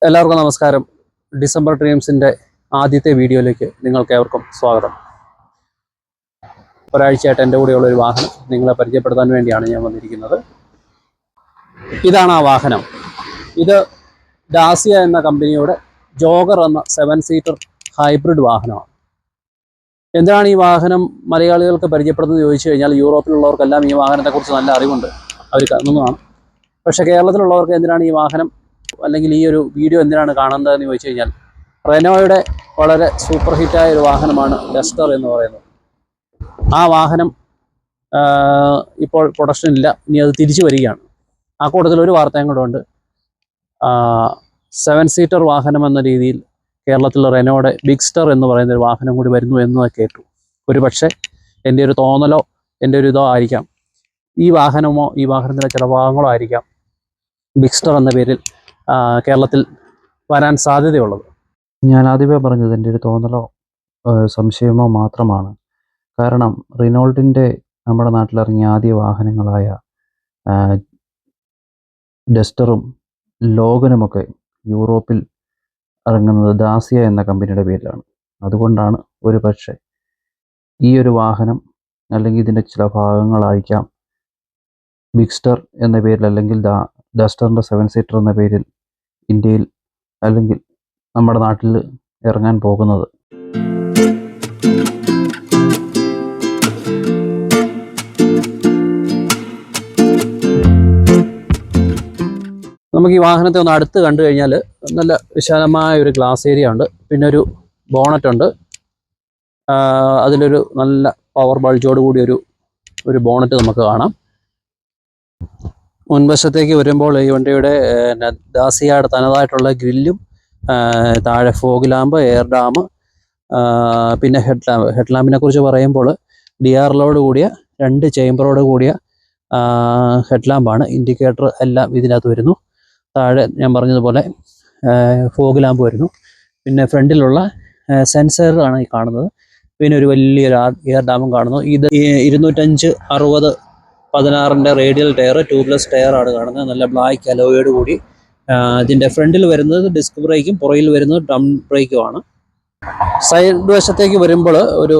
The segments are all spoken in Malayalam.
എല്ലാവർക്കും നമസ്കാരം. ഡിസംബർ ഡ്രീംസിൻ്റെ ആദ്യത്തെ വീഡിയോയിലേക്ക് നിങ്ങൾക്കേവർക്കും സ്വാഗതം. ഒരാഴ്ചയായിട്ട് എൻ്റെ കൂടെയുള്ളൊരു വാഹനം നിങ്ങളെ പരിചയപ്പെടുത്താൻ വേണ്ടിയാണ് ഞാൻ വന്നിരിക്കുന്നത്. ഇതാണ് ആ വാഹനം. ഇത് ഡാസിയ എന്ന കമ്പനിയുടെ ജോഗർ എന്ന 7 സീറ്റർ ഹൈബ്രിഡ് വാഹനമാണ്. എന്താണ് ഈ വാഹനം മലയാളികൾക്ക് പരിചയപ്പെടുന്നത് ചോദിച്ചു കഴിഞ്ഞാൽ, യൂറോപ്പിലുള്ളവർക്കെല്ലാം ഈ വാഹനത്തെക്കുറിച്ച് നല്ല അറിവുണ്ട്, അവർ കാണുന്നതാണ്. പക്ഷേ കേരളത്തിലുള്ളവർക്ക് എന്തിനാണ് ഈ വാഹനം അല്ലെങ്കിൽ ഈ ഒരു വീഡിയോ എന്തിനാണ് കാണുന്നതെന്ന് ചോദിച്ചു കഴിഞ്ഞാൽ, റെനോയുടെ വളരെ സൂപ്പർ ഹിറ്റായ ഒരു വാഹനമാണ് ഡസ്റ്റർ എന്ന് പറയുന്നത്. ആ വാഹനം ഇപ്പോൾ പ്രൊഡക്ഷനില്ല, ഇനി അത് തിരിച്ചു വരികയാണ്. ആ കൂട്ടത്തിൽ ഒരു വാർത്തയും കൂടെ ഉണ്ട്. 7 സീറ്റർ വാഹനം എന്ന രീതിയിൽ കേരളത്തിൽ റെനോയുടെ ബിഗ്സ്റ്റർ എന്ന് പറയുന്ന ഒരു വാഹനം കൂടി വരുന്നു എന്ന് കേട്ടു. ഒരു പക്ഷേ എൻ്റെ ഒരു തോന്നലോ എൻ്റെ ഒരു ഇതോ ആയിരിക്കാം, ഈ വാഹനമോ ഈ വാഹനത്തിൻ്റെ ചില ഭാഗങ്ങളോ ആയിരിക്കാം ബിഗ്സ്റ്റർ എന്ന പേരിൽ കേരളത്തിൽ വരാൻ സാധ്യതയുള്ളത്. ഞാൻ ആദ്യമേ പറഞ്ഞത് എൻ്റെ ഒരു തോന്നലോ സംശയമോ മാത്രമാണ്. കാരണം റിനോൾട്ടിൻ്റെ നമ്മുടെ നാട്ടിലിറങ്ങിയ ആദ്യ വാഹനങ്ങളായ ഡസ്റ്ററും ലോഗനുമൊക്കെ യൂറോപ്പിൽ ഇറങ്ങുന്നത് ദാസിയ എന്ന കമ്പനിയുടെ പേരിലാണ്. അതുകൊണ്ടാണ് ഒരു പക്ഷേ ഈ ഒരു വാഹനം അല്ലെങ്കിൽ ഇതിൻ്റെ ചില ഭാഗങ്ങളായിരിക്കാം ബിഗ്സ്റ്റർ എന്ന പേരിൽ അല്ലെങ്കിൽ ഡസ്റ്ററിൻ്റെ 7 സീറ്റർ എന്ന പേരിൽ ഇന്ത്യയിൽ അല്ലെങ്കിൽ നമ്മുടെ നാട്ടിൽ ഇറങ്ങാൻ പോകുന്നത്. നമുക്ക് ഈ വാഹനത്തെ ഒന്ന് അടുത്ത് കണ്ടു കഴിഞ്ഞാൽ നല്ല വിശാലമായ ഒരു ഗ്ലാസ് ഏരിയ ഉണ്ട്. പിന്നെ ഒരു ബോണറ്റ് ഉണ്ട്. അതിലൊരു നല്ല പവർ ബൾജോട് കൂടി ഒരു ബോണറ്റ് നമുക്ക് കാണാം. മുൻവശത്തേക്ക് വരുമ്പോൾ ഈ വണ്ടിയുടെ ദാസിയയുടെ തനതായിട്ടുള്ള ഗ്രില്ലും, താഴെ ഫോഗ് ലാമ്പ്, എയർ ഡാം, പിന്നെ ഹെഡ് ലാമ്പിനെ കുറിച്ച് പറയുമ്പോൾ DRLോട് കൂടിയ 2 ചേമ്പറോട് കൂടിയ ഹെഡ് ലാമ്പാണ്. ഇൻഡിക്കേറ്റർ എല്ലാം ഇതിനകത്ത് വരുന്നു. താഴെ ഞാൻ പറഞ്ഞതുപോലെ ഫോഗ് ലാമ്പ് വരുന്നു. പിന്നെ ഫ്രണ്ടിലുള്ള സെൻസറാണ് ഈ കാണുന്നത്. പിന്നെ ഒരു വലിയൊരു എയർ ഡാമും കാണുന്നു. ഇത് 205/60/16 റേഡിയൽ ടയർ, ട്യൂബ്ലെസ് ടയറാണ് കാണുന്നത്. നല്ല ബ്ലാക്ക് അലോയോട് കൂടി. ഇതിൻ്റെ ഫ്രണ്ടിൽ വരുന്നത് ഡിസ്ക് ബ്രേക്കും പുറകിൽ വരുന്നത് ഡ്രം ബ്രേക്കുമാണ്. സൈഡ് വശത്തേക്ക് വരുമ്പോൾ ഒരു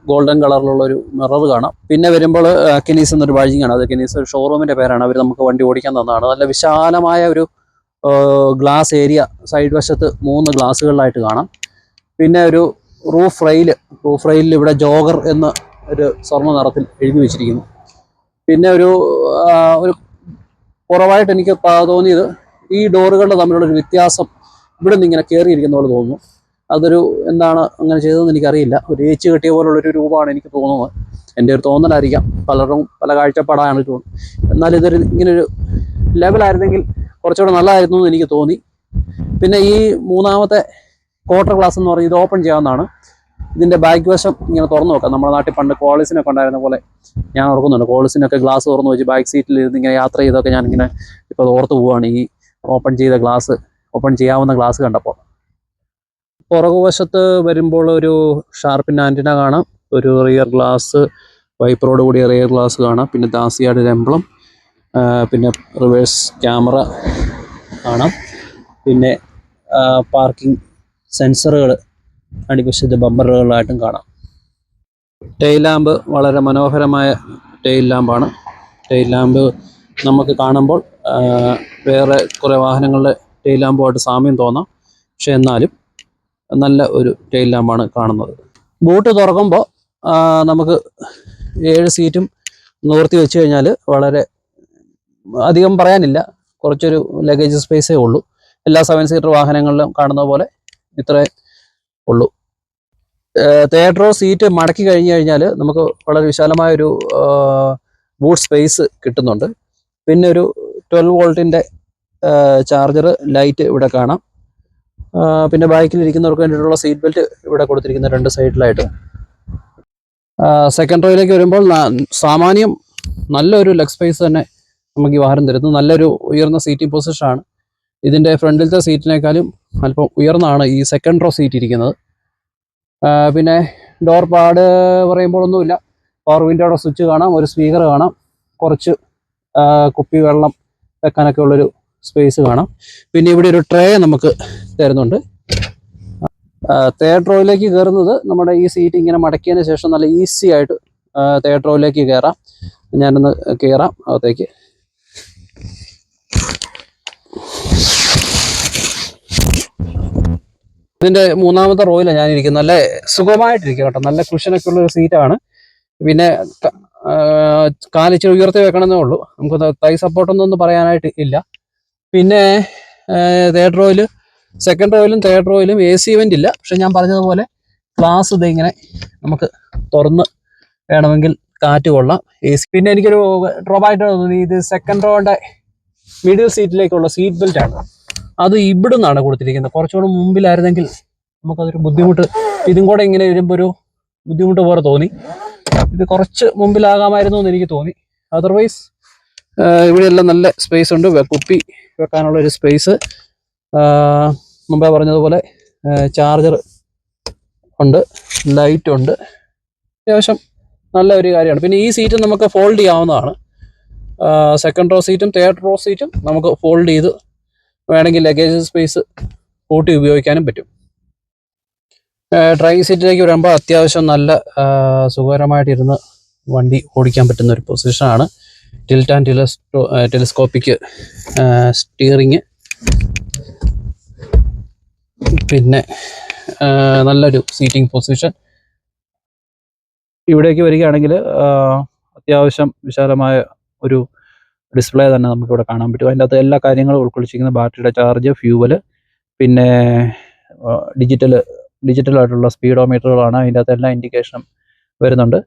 ഗോൾഡൻ കളറിലുള്ള ഒരു മിറർ കാണാം. പിന്നെ വരുമ്പോൾ കെനീസ് എന്നൊരു ബാഡ്ജിങ്ങാണ്. അത് കെനീസ് ഒരു ഷോറൂമിൻ്റെ പേരാണ്. അവർ നമുക്ക് വണ്ടി ഓടിക്കാൻ തന്നതാണ്. നല്ല വിശാലമായ ഒരു ഗ്ലാസ് ഏരിയ സൈഡ് വശത്ത് 3 ഗ്ലാസ്സുകളിലായിട്ട് കാണാം. പിന്നെ ഒരു റൂഫ് റെയിലിൽ ഇവിടെ ജോഗർ എന്ന ഒരു സ്വർണ്ണ നിറത്തിൽ എഴുതി വെച്ചിരിക്കുന്നു. പിന്നെ ഒരു കുറവായിട്ട് എനിക്ക് തോന്നിയത് ഈ ഡോറുകളുടെ തമ്മിലുള്ളൊരു വ്യത്യാസം. ഇവിടെ നിന്ന് ഇങ്ങനെ കയറിയിരിക്കുന്ന പോലെ തോന്നുന്നു. അതൊരു എന്താണ് അങ്ങനെ ചെയ്തതെന്ന് എനിക്കറിയില്ല. ഒരു ഏച്ച് കെട്ടിയ പോലുള്ളൊരു രൂപമാണ് എനിക്ക് തോന്നുന്നത്. എൻ്റെ ഒരു തോന്നലായിരിക്കാം. പലർക്കും പല കാഴ്ചപ്പാടാണ് തോന്നുന്നത്. എന്നാൽ ഇതൊരു ഇങ്ങനൊരു ലെവലായിരുന്നെങ്കിൽ കുറച്ചുകൂടെ നല്ലതായിരുന്നു എന്ന് എനിക്ക് തോന്നി. പിന്നെ ഈ മൂന്നാമത്തെ ക്വാർട്ടർ ഗ്ലാസ് എന്ന് പറഞ്ഞ് ഇത് ഓപ്പൺ ചെയ്യാവുന്നതാണ്. ഇതിൻ്റെ ബാക്ക് വശം ഇങ്ങനെ തുറന്നു നോക്കാം. നമ്മുടെ നാട്ടിൽ പണ്ട് കോളേജിനൊക്കെ ഉണ്ടായിരുന്ന പോലെ ഞാൻ ഓർക്കുന്നുണ്ട്. കോളേജിനൊക്കെ ഗ്ലാസ് തുറന്നു വെച്ച് ബാക്ക് സീറ്റിൽ ഇരുന്ന് ഇങ്ങനെ യാത്ര ചെയ്തൊക്കെ ഞാനിങ്ങനെ ഇപ്പോൾ ഓർത്ത് പോവുകയാണ് ഈ ഓപ്പൺ ചെയ്യാവുന്ന ഗ്ലാസ് കണ്ടപ്പോൾ. പുറകുവശത്ത് വരുമ്പോൾ ഒരു ഷാർപ്പിൻ്റെ ആൻറ്റിന കാണാം. ഒരു റിയർ ഗ്ലാസ്, വൈപ്പറോട് കൂടിയ റിയർ ഗ്ലാസ് കാണാം. പിന്നെ ദാസിയയുടെ എംബ്ലം, പിന്നെ റിവേഴ്സ് ക്യാമറ കാണാം. പിന്നെ പാർക്കിംഗ് സെൻസറുകൾ അടിവശത്ത് ബമ്പറുകളായിട്ടും കാണാം. ടെയിൽ ലാമ്പ് വളരെ മനോഹരമായ ടെയിൽ ലാമ്പാണ്. ടെയിൽ ലാമ്പ് നമുക്ക് കാണുമ്പോൾ വേറെ കുറേ വാഹനങ്ങളുടെ ടെയിൽ ലാമ്പുമായിട്ട് സാമ്യം തോന്നാം. പക്ഷെ എന്നാലും നല്ല ഒരു ടെയിൽ ലാമ്പാണ് കാണുന്നത്. ബൂട്ട് തുറക്കുമ്പോൾ നമുക്ക് 7 സീറ്റും നിവർത്തി വെച്ച് കഴിഞ്ഞാൽ വളരെ അധികം പറയാനില്ല. കുറച്ചൊരു ലഗേജ് സ്പേസേ ഉള്ളൂ. എല്ലാ 7 സീറ്റർ വാഹനങ്ങളിലും കാണുന്ന പോലെ ഇത്രേ ഉള്ളൂ. തേർഡ് റോ സീറ്റ് മടക്കി കഴിഞ്ഞ് കഴിഞ്ഞാൽ നമുക്ക് വളരെ വിശാലമായൊരു ബൂട്ട് സ്പേസ് കിട്ടുന്നുണ്ട്. പിന്നെ ഒരു 12 വോൾട്ടിൻ്റെ ചാർജർ ലൈറ്റ് ഇവിടെ കാണാം. പിന്നെ ബാക്കിലിരിക്കുന്നവർക്ക് വേണ്ടിയിട്ടുള്ള സീറ്റ് ബെൽറ്റ് ഇവിടെ കൊടുത്തിരിക്കുന്ന 2 സൈഡിലായിട്ട്. സെക്കൻഡ് റോയിലേക്ക് വരുമ്പോൾ സാമാന്യം നല്ലൊരു ലെഗ് സ്പേസ് തന്നെ നമുക്ക് ഈ വാഹനം തരുന്നു. നല്ലൊരു ഉയർന്ന സീറ്റിംഗ് പൊസിഷനാണ്. ഇതിൻ്റെ ഫ്രണ്ടിലത്തെ സീറ്റിനേക്കാളും അല്പം ഉയർന്നാണ് ഈ സെക്കൻഡ് റോ സീറ്റ് ഇരിക്കുന്നത്. പിന്നെ ഡോർ പാഡ് പറയുമ്പോഴൊന്നുമില്ല. പവർ വിൻഡോയുടെ സ്വിച്ച് കാണാം. ഒരു സ്പീക്കർ കാണാം. കുറച്ച് കുപ്പി വെള്ളം വെക്കാനൊക്കെ ഉള്ളൊരു സ്പേസ് കാണാം. പിന്നെ ഇവിടെ ഒരു ട്രേ നമുക്ക് തരുന്നുണ്ട്. തേർഡ് റോയിലേക്ക് കയറുന്നത് നമ്മുടെ ഈ സീറ്റ് ഇങ്ങനെ മടക്കിയതിന് ശേഷം നല്ല ഈസി ആയിട്ട് തേർഡ് റോയിലേക്ക് കയറാം. ഞാനൊന്ന് കയറാം അകത്തേക്ക്. ഇതിൻ്റെ മൂന്നാമത്തെ റോയിലാണ് ഞാനിരിക്കുന്നത്. നല്ല സുഖമായിട്ടിരിക്കും കേട്ടോ. നല്ല കുഷനൊക്കെ ഉള്ളൊരു സീറ്റാണ്. പിന്നെ കാലിച്ചിരി ഉയർത്തി വെക്കണമെന്നേ ഉള്ളൂ. നമുക്ക് തൈ സപ്പോർട്ടൊന്നും പറയാനായിട്ട് ഇല്ല. പിന്നെ തേർഡ് റോയിൽ, സെക്കൻഡ് റോയിലും തേർഡ് റോയിലും AC വെന്റ് ഇല്ല. പക്ഷെ ഞാൻ പറഞ്ഞതുപോലെ ഗ്ലാസ് ഇത് ഇങ്ങനെ നമുക്ക് തുറന്ന് വേണമെങ്കിൽ കാറ്റ് കൊള്ളാം. AC. പിന്നെ എനിക്കൊരു ഡ്രോബായിട്ട് തോന്നി, ഇത് സെക്കൻഡ് റോയുടെ മിഡിൽ സീറ്റിലേക്കുള്ള സീറ്റ് ബെൽറ്റ് ആണ്. അത് ഇവിടുന്നാണ് കൊടുത്തിരിക്കുന്നത്. കുറച്ചുകൂടെ മുമ്പിലായിരുന്നെങ്കിൽ നമുക്കതൊരു ബുദ്ധിമുട്ട്, ഇതും കൂടെ ഇങ്ങനെ വരുമ്പോൾ ഒരു ബുദ്ധിമുട്ട് പോലെ തോന്നി. ഇത് കുറച്ച് മുമ്പിലാകാമായിരുന്നു എന്ന് എനിക്ക് തോന്നി. അതർവൈസ് ഇവിടെയെല്ലാം നല്ല സ്പേസ് ഉണ്ട്. കുപ്പി വെക്കാനുള്ള ഒരു സ്പേസ്, മുമ്പേ പറഞ്ഞതുപോലെ ചാർജർ ഉണ്ട്, ലൈറ്റ് ഉണ്ട്. അത്യാവശ്യം നല്ല ഒരു കാര്യമാണ്. പിന്നെ ഈ സീറ്റ് നമുക്ക് ഫോൾഡ് ചെയ്യാവുന്നതാണ്. സെക്കൻഡ് റോ സീറ്റും തേർഡ് റോ സീറ്റും നമുക്ക് ഫോൾഡ് ചെയ്ത് വേണമെങ്കിൽ ലഗേജ് സ്പേസ് കൂട്ടി ഉപയോഗിക്കാനും പറ്റും. ഡ്രൈവിംഗ് സീറ്റിലേക്ക് വരുമ്പോൾ അത്യാവശ്യം നല്ല സുഖകരമായിട്ടിരുന്ന് വണ്ടി ഓടിക്കാൻ പറ്റുന്ന ഒരു പൊസിഷനാണ്. Tilt and telescopic steering. പിന്നെ നല്ലൊരു സീറ്റിംഗ് പൊസിഷൻ. ഇവിടേക്ക് വരികയാണെങ്കിൽ അത്യാവശ്യം വിശാലമായ ഒരു ഡിസ്പ്ലേ തന്നെ നമുക്കിവിടെ കാണാൻ പറ്റും. അതിൻ്റെ അകത്ത് എല്ലാ കാര്യങ്ങളും ഉൾക്കൊള്ളിച്ചിരിക്കുന്ന ബാറ്ററിയുടെ ചാർജ്, ഫ്യൂവല്, പിന്നെ ഡിജിറ്റലായിട്ടുള്ള സ്പീഡോമീറ്ററുകളാണ്. അതിൻ്റെ അകത്ത് എല്ലാ ഇൻഡിക്കേഷനും വരുന്നുണ്ട്.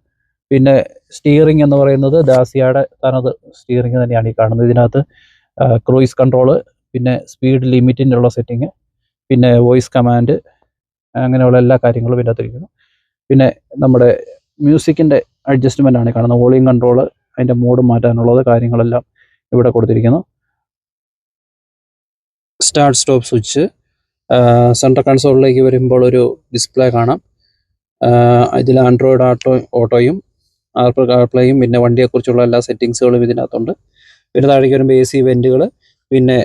പിന്നെ സ്റ്റിയറിംഗ് എന്ന് പറയുന്നത് ദാസിയയുടെ തനത് സ്റ്റിയറിംഗ് തന്നെയാണ് ഈ കാണുന്നത്. ഇതിനകത്ത് ക്രൂയിസ് കൺട്രോള്, പിന്നെ സ്പീഡ് ലിമിറ്റിനുള്ള സെറ്റിങ്, പിന്നെ വോയിസ് കമാൻഡ്, അങ്ങനെയുള്ള എല്ലാ കാര്യങ്ങളും ഇതിനകത്തിരിക്കുന്നു. പിന്നെ നമ്മുടെ മ്യൂസിക്കിൻ്റെ അഡ്ജസ്റ്റ്മെൻ്റ് ആണ് കാണുന്നത്. വോളിയം കൺട്രോള്, അതിൻ്റെ മോഡ് മാറ്റാനുള്ളത്, കാര്യങ്ങളെല്ലാം ഇവിടെ കൊടുത്തിരിക്കുന്നു. Start stop switch. സെൻട്രൽ കൺസോളിലേക്ക് വരുമ്പോൾ ഒരു ഡിസ്പ്ലേ കാണാം. ഇതിൽ ആൻഡ്രോയിഡ് ഓട്ടോയും ആപ്പിൾ കാർപ്ലേയും പിന്നെ വണ്ടിയെക്കുറിച്ചുള്ള എല്ലാ സെറ്റിങ്സുകളും ഇതിനകത്തുണ്ട്. പിന്നെ താഴേക്ക് വരുമ്പോൾ AC വെൻറ്റുകൾ, പിന്നെ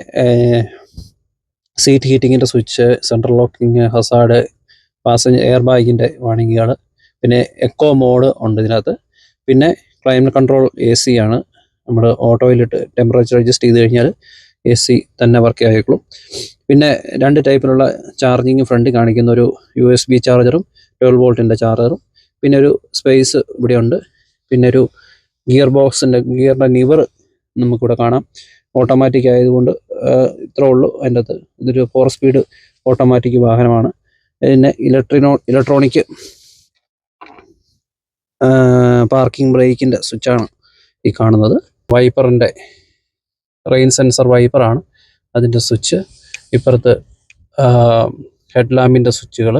സീറ്റ് ഹീറ്റിങ്ങിൻ്റെ switch, central locking, hazard, passenger air ബാഗിൻ്റെ വാണിങ്ങുകൾ, പിന്നെ എക്കോ മോഡ് ഉണ്ട് ഇതിനകത്ത്. പിന്നെ ക്ലൈമറ്റ് കൺട്രോൾ AC ആണ്. നമ്മൾ ഓട്ടോയിലിട്ട് ടെമ്പറേച്ചർ അഡ്ജസ്റ്റ് ചെയ്ത് കഴിഞ്ഞാൽ AC തന്നെ വർക്ക് ആയിക്കോളും. പിന്നെ 2 ടൈപ്പിലുള്ള ചാർജിങ് ഫ്രണ്ടിൽ കാണിക്കുന്ന ഒരു USB ചാർജറും 12 വോൾട്ടിൻ്റെ ചാർജറും. പിന്നെ ഒരു സ്പേസ് ഇവിടെയുണ്ട്. പിന്നെ ഒരു ഗിയറിൻ്റെ നിവർ നമുക്കിവിടെ കാണാം. ഓട്ടോമാറ്റിക് ആയതുകൊണ്ട് ഇത്രേ ഉള്ളൂ അതിൻ്റെ അകത്ത്. ഇതൊരു 4 സ്പീഡ് ഓട്ടോമാറ്റിക് വാഹനമാണ്. പിന്നെ ഇലക്ട്രോണിക് പാർക്കിംഗ് ബ്രേക്കിൻ്റെ സ്വിച്ചാണ് ഈ കാണുന്നത്. വൈപ്പറിൻ്റെ റെയിൻ സെൻസർ വൈപ്പറാണ് അതിൻ്റെ സ്വിച്ച്. ഇപ്പുറത്ത് ഹെഡ് ലാമ്പിൻ്റെ സ്വിച്ചുകൾ.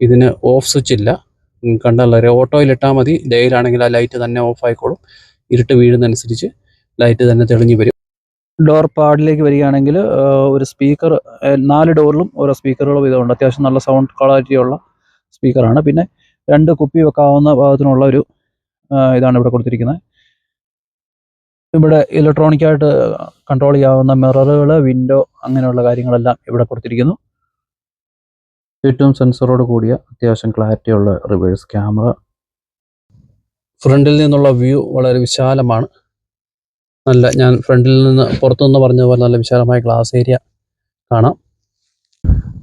ഇതിന് ഓഫ് സ്വിച്ച് ഇല്ല, കണ്ടല്ലേ. ഓട്ടോയിലിട്ടാൽ മതി. ഡേയിലാണെങ്കിൽ ആ ലൈറ്റ് തന്നെ ഓഫ് ആയിക്കോളും. ഇരുട്ട് വീഴുന്നതനുസരിച്ച് ലൈറ്റ് തന്നെ തെളിഞ്ഞു വരും. ഡോർ പാഡിലേക്ക് വരികയാണെങ്കിൽ ഒരു സ്പീക്കർ, 4 ഡോറിലും ഓരോ സ്പീക്കറുകളും ഇതുണ്ട്. അത്യാവശ്യം നല്ല സൗണ്ട് ക്വാളിറ്റിയുള്ള സ്പീക്കറാണ്. പിന്നെ 2 കുപ്പി വെക്കാവുന്ന ഭാഗത്തിനുള്ള ഒരു ഇതാണ് ഇവിടെ കൊടുത്തിരിക്കുന്നത്. ഇവിടെ ഇലക്ട്രോണിക്കായിട്ട് കൺട്രോൾ ചെയ്യാവുന്ന മിററുകൾ, വിൻഡോ, അങ്ങനെയുള്ള കാര്യങ്ങളെല്ലാം ഇവിടെ കൊടുത്തിരിക്കുന്നു. ചുറ്റും സെൻസറോട് കൂടിയ അത്യാവശ്യം ക്ലാരിറ്റിയുള്ള റിവേഴ്സ് ക്യാമറ. ഫ്രണ്ടിൽ നിന്നുള്ള വ്യൂ വളരെ വിശാലമാണ്. ഞാൻ ഫ്രണ്ടിൽ നിന്ന് പുറത്തുനിന്ന് പറഞ്ഞ പോലെ നല്ല വിശാലമായ ഗ്ലാസ് ഏരിയ കാണാം.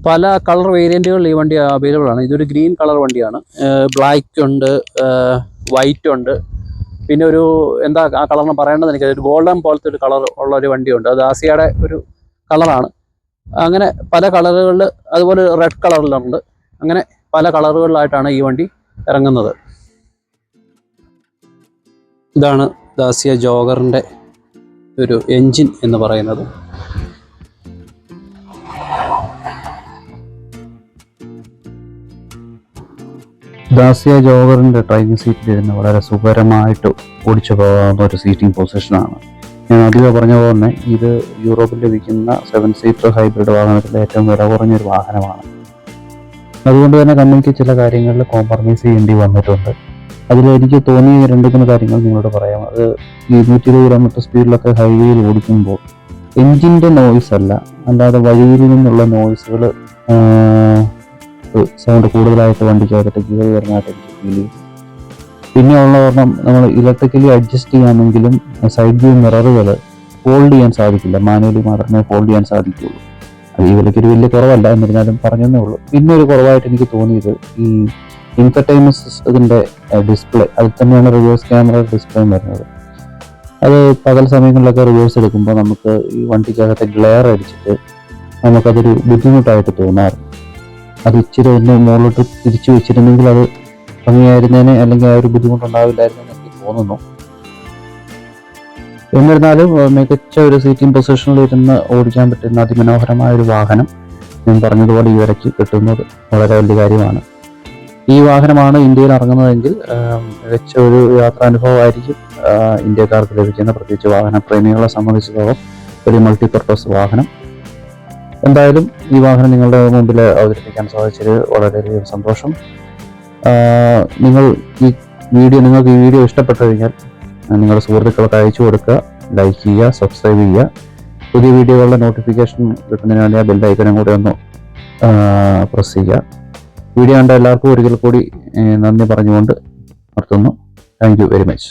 പല കളർ വേരിയൻറ്റുകളിൽ ഈ വണ്ടി അവൈലബിൾ ആണ്. ഇതൊരു ഗ്രീൻ കളർ വണ്ടിയാണ്. ബ്ലാക്ക് ഉണ്ട്, വൈറ്റ് ഉണ്ട്, പിന്നെ ഒരു എന്താ ആ കളറിന് പറയേണ്ടത് എനിക്ക്, ഒരു ഗോൾഡൻ പോലത്തെ ഒരു കളർ ഉള്ള ഒരു വണ്ടിയുണ്ട്. അത് ആസിയയുടെ ഒരു കളറാണ്. അങ്ങനെ പല കളറുകളിൽ, അതുപോലെ റെഡ് കളറിലുണ്ട്. അങ്ങനെ പല കളറുകളിലായിട്ടാണ് ഈ വണ്ടി ഇറങ്ങുന്നത്. ഇതാണ് ദാസിയ ജോഗറിൻ്റെ ഒരു എൻജിൻ എന്ന് പറയുന്നത്. ദാസിയ ജോഗറിൻ്റെ ഡ്രൈവിംഗ് സീറ്റിലിരുന്ന് വളരെ സുഖകരമായിട്ട് ഓടിച്ചു പോകാവുന്ന ഒരു സീറ്റിംഗ് പൊസിഷനാണ്. ഞാൻ അധികം പറഞ്ഞ പോലെ തന്നെ ഇത് യൂറോപ്പിൽ ലഭിക്കുന്ന 7 സീറ്റർ ഹൈബ്രിഡ് വാഹനത്തിലെ ഏറ്റവും വില കുറഞ്ഞൊരു വാഹനമാണ്. അതുകൊണ്ട് തന്നെ കമ്പനിക്ക് ചില കാര്യങ്ങളിൽ കോംപ്രമൈസ് ചെയ്യേണ്ടി വന്നിട്ടുണ്ട്. അതിൽ എനിക്ക് തോന്നിയ 2 കാര്യങ്ങൾ നിങ്ങളോട് പറയാം. അത് 120 കിലോമീറ്റർ സ്പീഡിലൊക്കെ ഹൈവേയിൽ ഓടിക്കുമ്പോൾ എൻജിൻ്റെ നോയ്സ് അല്ല, അല്ലാതെ വഴിയിൽ നിന്നുള്ള നോയ്സുകൾ സൗണ്ട് കൂടുതലായിട്ട് വണ്ടിക്കകത്ത് കയറി വരുന്നതായിട്ട് എനിക്ക് ഫീൽ ചെയ്യും. പിന്നെ ഉള്ള കാരണം നമ്മൾ ഇലക്ട്രിക്കലി അഡ്ജസ്റ്റ് ചെയ്യാമെങ്കിലും സൈഡ് വ്യൂ മിററുകൾ ഫോൾഡ് ചെയ്യാൻ സാധിക്കില്ല, മാനുവലി മാത്രമേ ഫോൾഡ് ചെയ്യാൻ സാധിക്കുകയുള്ളൂ. അത് ഈ വിലയ്ക്കൊരു വലിയ കുറവല്ല, എന്നിരുന്നാലും പറഞ്ഞതേ ഉള്ളൂ. പിന്നെ ഒരു കുറവായിട്ട് എനിക്ക് തോന്നിയത് ഈ ഇൻഫർടൈൻമെന്റ് സിസ്റ്റത്തിൻ്റെ ഡിസ്പ്ലേ, അതിൽ തന്നെയാണ് റിവേഴ്സ് ക്യാമറ ഡിസ്പ്ലേ വരുന്നത്. അത് പകൽ സമയങ്ങളിലൊക്കെ റിവേഴ്സ് എടുക്കുമ്പോൾ നമുക്ക് ഈ വണ്ടിക്കകത്തെ ഗ്ലെയർ അടിച്ചിട്ട് നമുക്കതൊരു ബുദ്ധിമുട്ടായിട്ട് തോന്നാറുണ്ട്. അത് ഇച്ചിരി ഒന്ന് മുകളിലോട്ട് തിരിച്ചു വെച്ചിരുന്നെങ്കിൽ അത് ഭംഗിയായിരുന്നേനെ, അല്ലെങ്കിൽ ആ ഒരു ബുദ്ധിമുട്ടുണ്ടാവില്ലായിരുന്നെന്ന് എനിക്ക് തോന്നുന്നു. എന്നിരുന്നാലും മികച്ച ഒരു സീറ്റിംഗ് പൊസിഷനിൽ ഇരുന്ന് ഓടിക്കാൻ പറ്റുന്ന അതിമനോഹരമായ ഒരു വാഹനം ഞാൻ പറഞ്ഞതുപോലെ ഈ വിലയ്ക്ക് കിട്ടുന്നത് വളരെ വലിയ കാര്യമാണ്. ഈ വാഹനമാണ് ഇന്ത്യയിൽ ഇറങ്ങുന്നതെങ്കിൽ മികച്ച ഒരു യാത്രാനുഭവമായിരിക്കും ഇന്ത്യക്കാർക്ക് ലഭിക്കുന്ന, പ്രത്യേകിച്ച് വാഹന പ്രേമികളെ സംബന്ധിച്ചിടത്തോളം ഒരു മൾട്ടിപർപ്പസ് വാഹനം. എന്തായാലും ഈ വാഹനം നിങ്ങളുടെ മുമ്പിൽ അവതരിപ്പിക്കാൻ സാധിച്ചത് വളരെയധികം സന്തോഷം. നിങ്ങൾക്ക് ഈ വീഡിയോ ഇഷ്ടപ്പെട്ടു കഴിഞ്ഞാൽ നിങ്ങളുടെ സുഹൃത്തുക്കൾക്ക് അയച്ചു കൊടുക്കുക, ലൈക്ക് ചെയ്യുക, സബ്സ്ക്രൈബ് ചെയ്യുക. പുതിയ വീഡിയോകളുടെ നോട്ടിഫിക്കേഷൻ കിട്ടുന്നതിന് വേണ്ടി ആ ബെൽ ഐക്കനും കൂടെ ഒന്ന് പ്രസ് ചെയ്യുക. വീഡിയോ കണ്ട എല്ലാവർക്കും ഒരിക്കൽ കൂടി നന്ദി പറഞ്ഞുകൊണ്ട് നിർത്തുന്നു. Thank you very much.